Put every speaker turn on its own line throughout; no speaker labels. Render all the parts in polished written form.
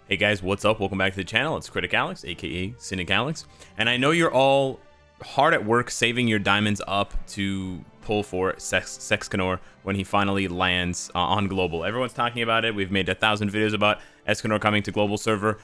Hey guys, what's up? Welcome back to the channel. It's Cynicalex, aka Cynicalex. And I know you're all hard at work saving your diamonds up to pull for Escanor when he finally lands on global. Everyone's talking about it. We've made 1,000 videos about Escanor coming to global server.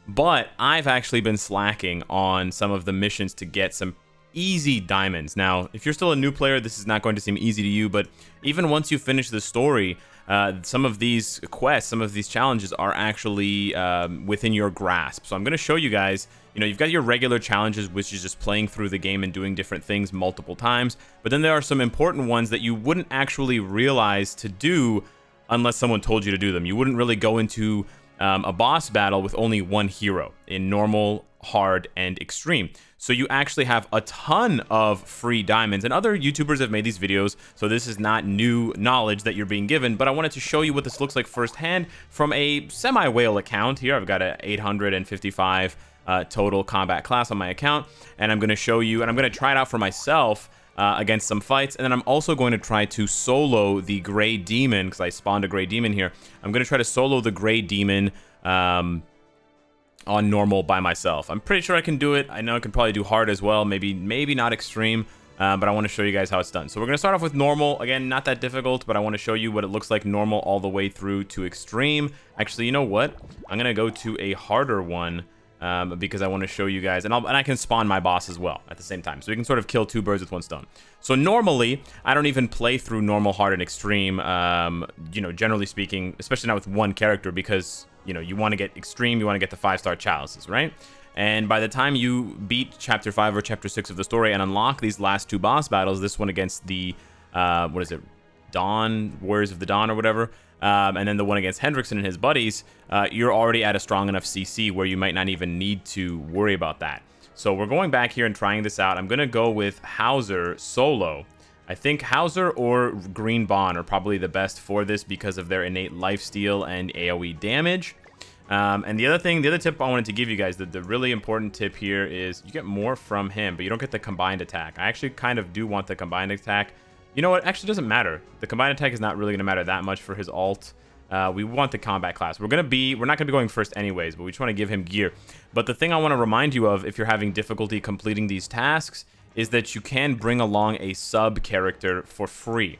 But I've actually been slacking on some of the missions to get some easy diamonds. Now, if you're still a new player, this is not going to seem easy to you, but even once you finish the story, some of these quests, some of these challenges are actually within your grasp. So I'm going to show you guys, you've got your regular challenges, which is just playing through the game and doing different things multiple times. But then there are some important ones that you wouldn't actually realize to do unless someone told you to do them. You wouldn't really go into a boss battle with only one hero in normal, hard, and extreme. So you actually have a ton of free diamonds, and other YouTubers have made these videos, so this is not new knowledge that you're being given, but I wanted to show you what this looks like firsthand from a semi-whale account. Here I've got an 855 total combat class on my account, and I'm going to show you, and I'm going to try it out for myself against some fights, and then I'm also going to try to solo the Gray Demon, because I spawned a Gray Demon here. I'm going to try to solo the Gray Demon on normal by myself. I'm pretty sure I can do it. I know I can probably do hard as well, maybe not extreme, but I want to show you guys how it's done. So we're going to start off with normal. Again, not that difficult, but I want to show you what it looks like normal all the way through to extreme. Actually, you know what? I'm going to go to a harder one because I want to show you guys, and I can spawn my boss as well at the same time. So we can sort of kill two birds with one stone. So normally, I don't even play through normal, hard, and extreme, generally speaking, especially not with one character, because you want to get extreme, you want to get the 5-star chalices, right? And by the time you beat chapter 5 or chapter 6 of the story and unlock these last two boss battles, this one against the, what is it, Dawn, Warriors of the Dawn or whatever, and then the one against Hendrickson and his buddies, you're already at a strong enough CC where you might not even need to worry about that. So we're going back here and trying this out. I'm going to go with Hauser solo. I think Hauser or Green Bond are probably the best for this because of their innate lifesteal and AoE damage. And the other tip I wanted to give you guys, the really important tip here is you get more from him, but you don't get the combined attack. I actually kind of do want the combined attack. You know what? Actually, doesn't matter. The combined attack is not really going to matter that much for his ult. We want the combat class. We're not going to be going first anyways, but we just want to give him gear. But the thing I want to remind you of if you're having difficulty completing these tasks is that you can bring along a sub character for free.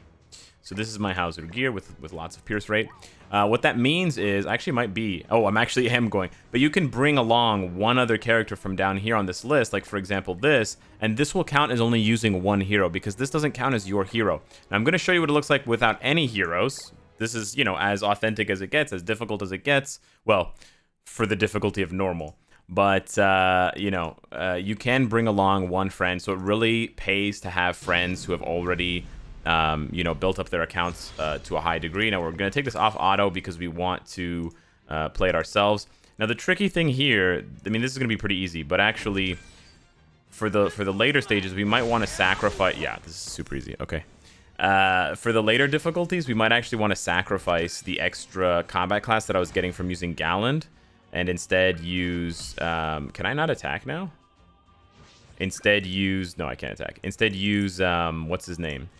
So this is my Hauser gear with lots of pierce rate. What that means is, I actually am going, but you can bring along one other character from down here on this list, like for example this, and this will count as only using one hero because this doesn't count as your hero. Now I'm going to show you what it looks like without any heroes. This is, as authentic as it gets, as difficult as it gets. Well, for the difficulty of normal. But, you can bring along one friend, so it really pays to have friends who have already, built up their accounts to a high degree. Now, we're going to take this off auto because we want to play it ourselves. Now, the tricky thing here, I mean, this is going to be pretty easy, but actually, for the later stages, we might want to sacrifice... Yeah, this is super easy. Okay. For the later difficulties, we might actually want to sacrifice the extra combat class that I was getting from using Galland, and instead use... can I not attack now? Instead use... No, I can't attack. Instead use... what's his name?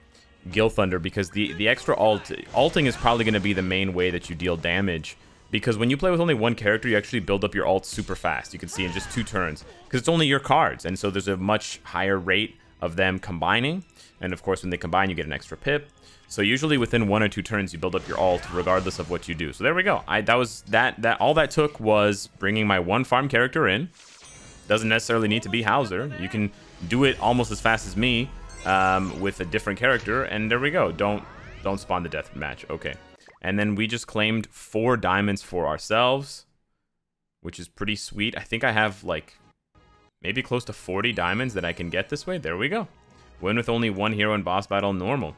Gil Thunder, because the extra ulting is probably going to be the main way that you deal damage, because when you play with only one character, you actually build up your ult super fast. You can see in just 2 turns, because it's only your cards, and so there's a much higher rate of them combining, and of course when they combine you get an extra pip. So usually within 1 or 2 turns you build up your ult regardless of what you do. So there we go. All that took was bringing my one farm character in. Doesn't necessarily need to be Hauser. You can do it almost as fast as me with a different character, and there we go. Don't spawn the death match. Okay. And then we just claimed 4 diamonds for ourselves, which is pretty sweet. I think I have like maybe close to 40 diamonds that I can get this way. There we go. Win with only one hero in boss battle normal.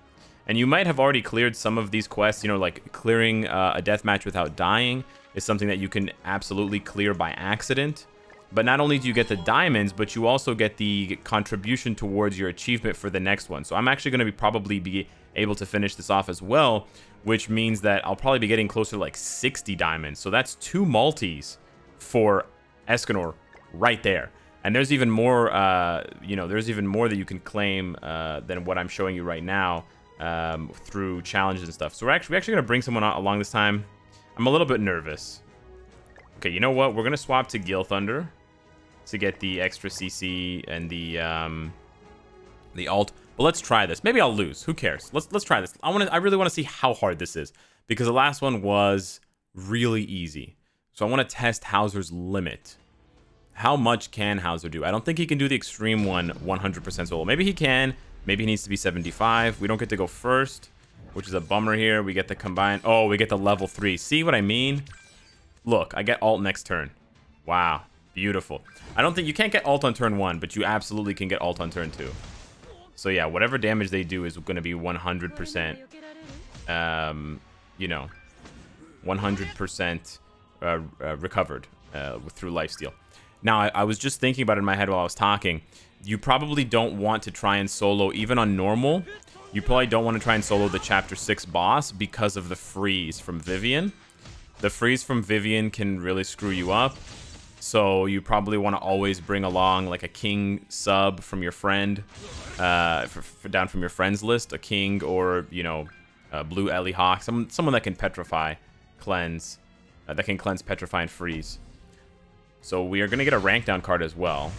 And you might have already cleared some of these quests, like clearing a deathmatch without dying is something that you can absolutely clear by accident. But not only do you get the diamonds, but you also get the contribution towards your achievement for the next one. So I'm actually going to probably be able to finish this off as well, which means that I'll probably be getting closer to like 60 diamonds. So that's 2 multis for Escanor right there. And there's even more, there's even more that you can claim than what I'm showing you right now through challenges and stuff. So we're actually going to bring someone along this time. I'm a little bit nervous. Okay, you know what? We're gonna swap to Gil Thunder to get the extra CC and the alt. But let's try this. Maybe I'll lose. Who cares? Let's try this. I really want to see how hard this is, because the last one was really easy. So I want to test Hauser's limit. How much can Hauser do? I don't think he can do the extreme one 100% solo. Maybe he can. Maybe he needs to be 75. We don't get to go first, which is a bummer here. We get the combine. Oh, we get the level 3. See what I mean? Look, I get alt next turn. Wow. Beautiful. I don't think you can't get alt on turn 1, but you absolutely can get alt on turn 2. So yeah, whatever damage they do is going to be 100%, you know, 100% recovered through lifesteal. Now, I was just thinking about it in my head while I was talking. You probably don't want to try and solo, even on normal. You probably don't want to try and solo the Chapter 6 boss because of the freeze from Vivian. The freeze from Vivian can really screw you up. So you probably want to always bring along like a king sub from your friend, down from your friends list, a king or, you know, a blue Ellie Hawk, someone that can petrify, cleanse, that can cleanse, petrify, and freeze. So we are going to get a rank down card as well.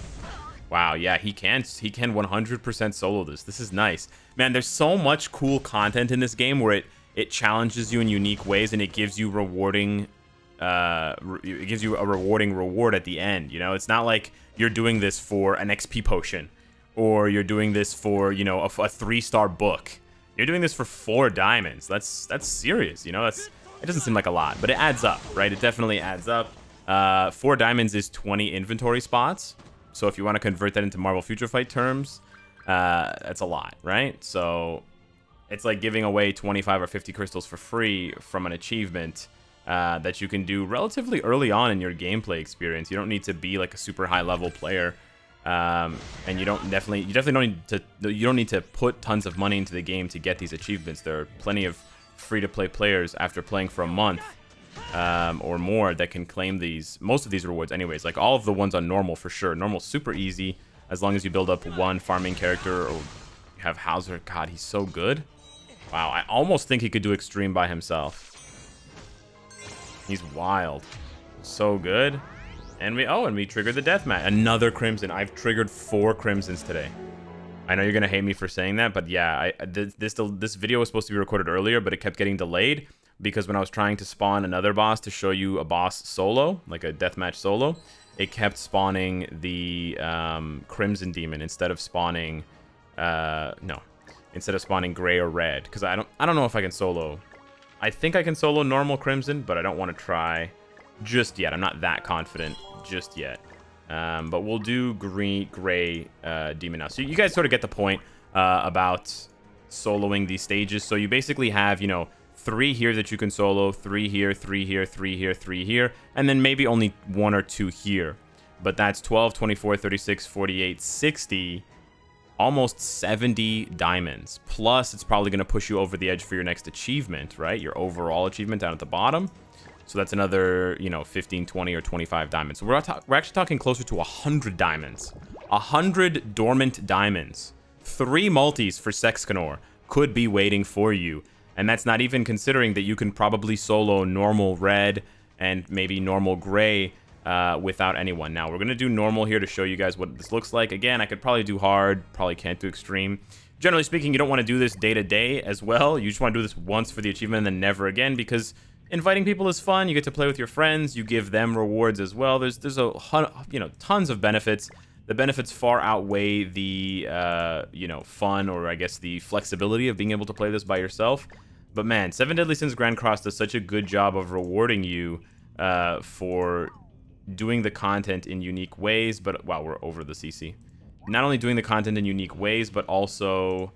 Wow, yeah, he can 100% solo this. This is nice. Man, there's so much cool content in this game where it challenges you in unique ways and it gives you rewarding it gives you a rewarding reward at the end. You know, it's not like you're doing this for an XP potion or you're doing this for, you know, a 3-star book. You're doing this for 4 diamonds. That's serious, you know. It doesn't seem like a lot, but it adds up, right? It definitely adds up. 4 diamonds is 20 inventory spots. So if you want to convert that into Marvel Future Fight terms, that's a lot, right? So it's like giving away 25 or 50 crystals for free from an achievement that you can do relatively early on in your gameplay experience. You don't need to be like a super high level player, and you definitely don't need to put tons of money into the game to get these achievements. There are plenty of free-to-play players after playing for a month or more that can claim most of these rewards anyways. Like all of the ones on normal for sure. Normal's super easy as long as you build up one farming character or you have Hauser. God, he's so good. Wow, I almost think he could do extreme by himself. He's wild. So good. And we triggered the deathmatch. Another crimson. I've triggered 4 crimsons today. I know you're gonna hate me for saying that, but yeah, this video was supposed to be recorded earlier, but it kept getting delayed because when I was trying to spawn another boss to show you a boss solo, like a deathmatch solo, it kept spawning the crimson demon instead of spawning instead of spawning gray or red, because I don't know if I can solo. I think I can solo normal crimson, but I don't want to try just yet. I'm not that confident just yet. But we'll do gray demon now. So you guys sort of get the point about soloing these stages. So you basically have, you know, 3 here that you can solo, 3 here, 3 here, 3 here, 3 here, and then maybe only 1 or 2 here. But that's 12, 24, 36, 48, 60, almost 70 diamonds. Plus, it's probably going to push you over the edge for your next achievement, right? Your overall achievement down at the bottom. So that's another, you know, 15, 20, or 25 diamonds. So we're actually talking closer to 100 diamonds. 100 dormant diamonds. 3 multis for Escanor could be waiting for you. And that's not even considering that you can probably solo normal red and maybe normal gray without anyone. Now, we're going to do normal here to show you guys what this looks like. Again, I could probably do hard, probably can't do extreme. Generally speaking, you don't want to do this day to day as well. You just want to do this once for the achievement and then never again, because inviting people is fun. You get to play with your friends. You give them rewards as well. There's tons of benefits. The benefits far outweigh the fun, or I guess the flexibility of being able to play this by yourself. But man, 7 Deadly Sins Grand Cross does such a good job of rewarding you for doing the content in unique ways. But wow, we're over the CC. Not only doing the content in unique ways, but also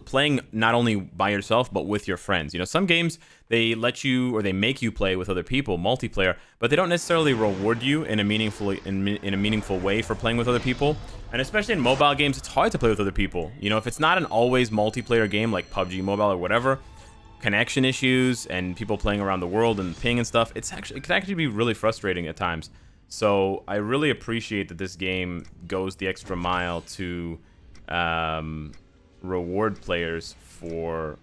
playing not only by yourself but with your friends. You know, some games they let you, or they make you play with other people, multiplayer, but they don't necessarily reward you in a meaningful way for playing with other people. And especially in mobile games, it's hard to play with other people. You know, if it's not an always multiplayer game like PUBG Mobile or whatever, connection issues and people playing around the world and ping and stuff, it can actually be really frustrating at times. So I really appreciate that this game goes the extra mile to reward players for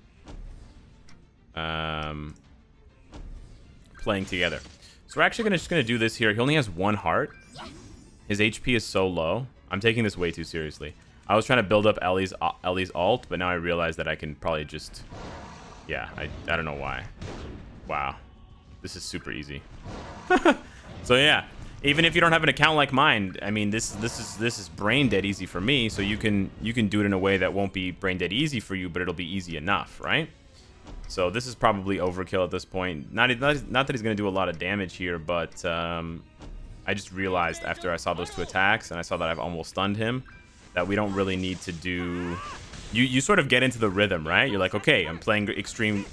playing together. So we're actually just gonna do this here. He only has 1 heart. His HP is so low. I'm taking this way too seriously. I was trying to build up Ellie's ult, but now I realize that I can probably just... Yeah, I don't know why. Wow. This is super easy. So yeah, even if you don't have an account like mine, I mean, this is brain dead easy for me. So you can do it in a way that won't be brain dead easy for you, but it'll be easy enough, right? So this is probably overkill at this point. Not that he's gonna do a lot of damage here, but I just realized after I saw those 2 attacks and I saw that I've almost stunned him, that we don't really need to do... You sort of get into the rhythm, right? You're like, okay, I'm playing extreme,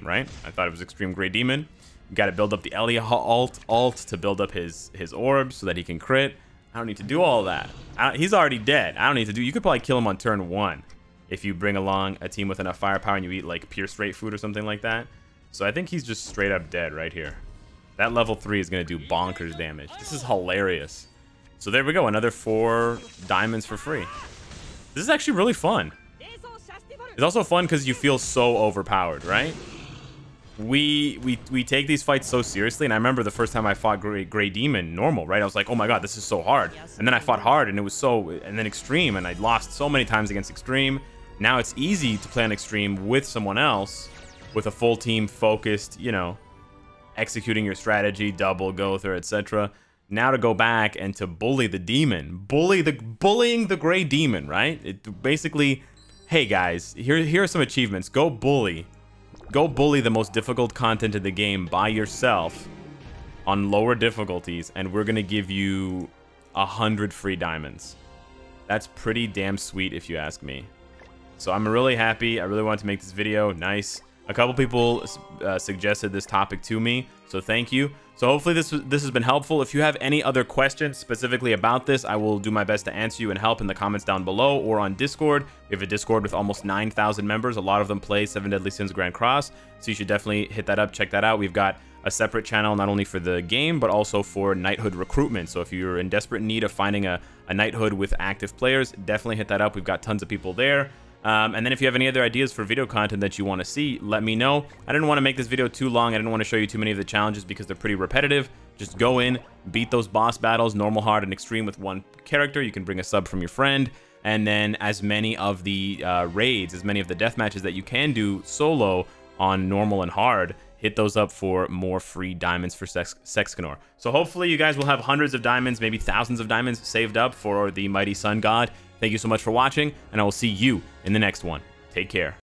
right? I thought it was extreme Grey Demon. You got to build up the Ellie alt to build up his orbs so that he can crit. I don't need to do all that. He's already dead. I don't need to do... You could probably kill him on turn 1 if you bring along a team with enough firepower and you eat like pure straight food or something like that. So I think he's just straight up dead right here. That level 3 is going to do bonkers damage. This is hilarious. So there we go. Another 4 diamonds for free. This is actually really fun. It's also fun because you feel so overpowered, right? We take these fights so seriously, and I remember the first time I fought Grey Demon normal, right? I was like, oh my god, this is so hard. And then I fought hard, and it was so... And then extreme, and I lost so many times against extreme. Now it's easy to play on extreme with someone else, with a full team focused, you know, executing your strategy, double, go through, etc. Now to go back and to bully the demon, bullying the Grey Demon, right? It basically, hey guys, here are some achievements. Go bully the most difficult content in the game by yourself on lower difficulties, and we're gonna give you 100 free diamonds. That's pretty damn sweet if you ask me. So I'm really happy. I really wanted to make this video. Nice. A couple people suggested this topic to me, so thank you. So hopefully this has been helpful. If you have any other questions specifically about this, I will do my best to answer you and help in the comments down below or on Discord. We have a Discord with almost 9,000 members. A lot of them play 7 Deadly Sins Grand Cross, so you should definitely hit that up, check that out. We've got a separate channel not only for the game, but also for knighthood recruitment. So if you're in desperate need of finding a knighthood with active players, definitely hit that up. We've got tons of people there. And then if you have any other ideas for video content that you want to see, let me know. I didn't want to make this video too long. I didn't want to show you too many of the challenges because they're pretty repetitive. Just go in, beat those boss battles, normal, hard, and extreme with 1 character. You can bring a sub from your friend. And then as many of the raids, as many of the death matches that you can do solo on normal and hard, hit those up for more free diamonds for Escanor. So hopefully you guys will have hundreds of diamonds, maybe thousands of diamonds saved up for the mighty sun god. Thank you so much for watching, and I will see you in the next one. Take care.